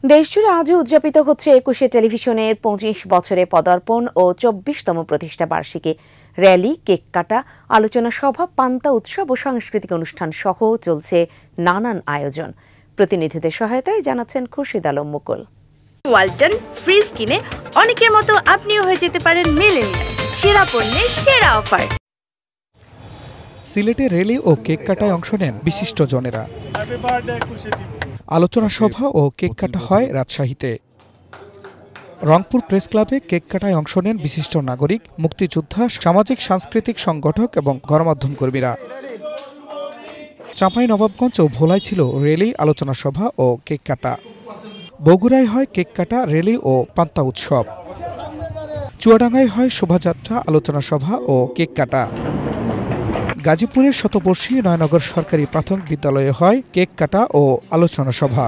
দেশজুড়ে আজও উদযাপিত হচ্ছে একুশে টেলিভিশনের ২৫ বছরে পদার্পণ ও ২৪তম প্রতিষ্ঠা বার্ষিকী। র্যালি, কেক কাটা, আলোচনা সভা, পান্তা উৎসব ও সাংস্কৃতিক অনুষ্ঠান সহ চলছে নানান আয়োজন। প্রতিনিধিদের সহায়তায় জানাচ্ছেন খুরশিদ আলম মুকুল। ওয়ালটন ফ্রিজ কিনে অনেকের মতো আপনিও হয়ে যেতে পারেন মিলেনিয়াল। সেরা পণ্যের সেরা অফার। সিলেটে র্যালি ও কেক কাটায় অংশ নেন বিশিষ্টজনেরা। আলোচনা সভা ও কেক কাটা হয় রাজশাহীতে। রংপুর প্রেস ক্লাবে কেক কাটায় অংশ নেন বিশিষ্ট নাগরিক, মুক্তিযোদ্ধা, সামাজিক সাংস্কৃতিক সংগঠক এবং গণমাধ্যম কর্মীরা। চাঁপাইনবাবগঞ্জ ও ভোলায় ছিল র্যালি, আলোচনা সভা ও কেক কাটা। বগুড়ায় হয় কেক কাটা, র্যালি ও পান্তা উৎসব। চুয়াডাঙ্গায় হয় শোভাযাত্রা, আলোচনা সভা ও কেক কাটা। গাজীপুরের শতবর্ষী নয়নগর সরকারি প্রাথমিক বিদ্যালয়ে হয় কেক কাটা ও আলোচনা সভা।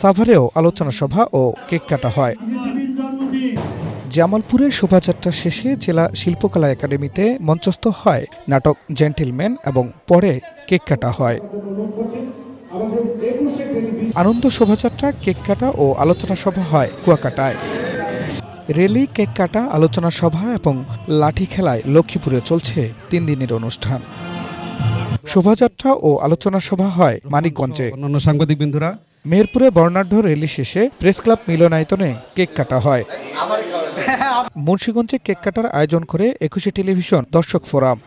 সাভারেও আলোচনা সভা ও কেক কাটা হয়। জামালপুরে শোভাযাত্রা শেষে জেলা শিল্পকলা একাডেমিতে মঞ্চস্থ হয় নাটক জেন্টিলম্যান এবং পরে কেক কাটা হয়। আনন্দ শোভাযাত্রা, কেক কাটা ও আলোচনা সভা হয় কুয়াকাটায়। র্যালি, কেক কাটা, আলোচনা সভা এবং লাঠি খেলায় লক্ষ্মীপুরে চলছে ৩ দিনের অনুষ্ঠান। শোভাযাত্রা ও আলোচনা সভা হয় মানিকগঞ্জে। অন্যান্য সাংবাদিক বন্ধুরা, মেহেরপুরে বর্ণাঢ্য র্যালি শেষে প্রেস ক্লাব মিলনায়তনে কেক কাটা হয়। মুন্সিগঞ্জে কেক কাটার আয়োজন করে ২১শে টেলিভিশন দর্শক ফোরাম।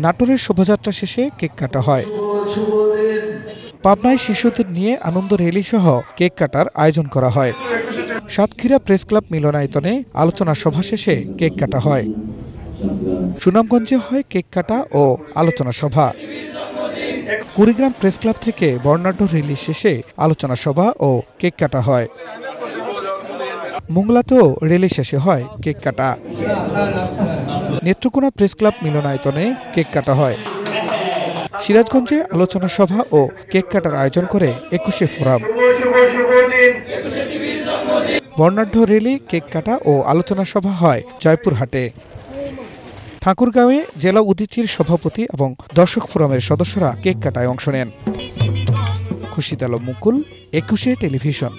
নাটোরের শোভাযাত্রা শেষে কেক কাটা হয়। পাবনায় শিশুদের নিয়ে আনন্দ র্যালি সহ কেক কাটার আয়োজন করা হয়। সাতক্ষীরা প্রেস ক্লাব মিলনায়তনে আলোচনা সভা শেষে কেক কাটা হয়। সুনামগঞ্জে হয় কেক কাটা ও আলোচনা সভা। কুড়িগ্রাম প্রেস ক্লাব থেকে বর্ণাঢ্য র্যালি শেষে আলোচনা সভা ও কেক কাটা হয়। মোংলাতেও র্যালি শেষে হয় কেক কাটা। নেত্রকোনা প্রেস ক্লাব মিলনায়তনে কেক কাটা হয়। সিরাজগঞ্জে আলোচনা সভা ও কেক কাটার আয়োজন করে ২১শে ফোরাম। বর্ণাঢ্য র্যালি, কেক কাটা ও আলোচনা সভা হয় জয়পুরহাটে। ঠাকুরগাঁওয়ে জেলা উদীচীর সভাপতি এবং দর্শক ফোরামের সদস্যরা কেক কাটায় অংশ নেন। খুরশিদ আলম মুকুল, ২১শে টেলিভিশন।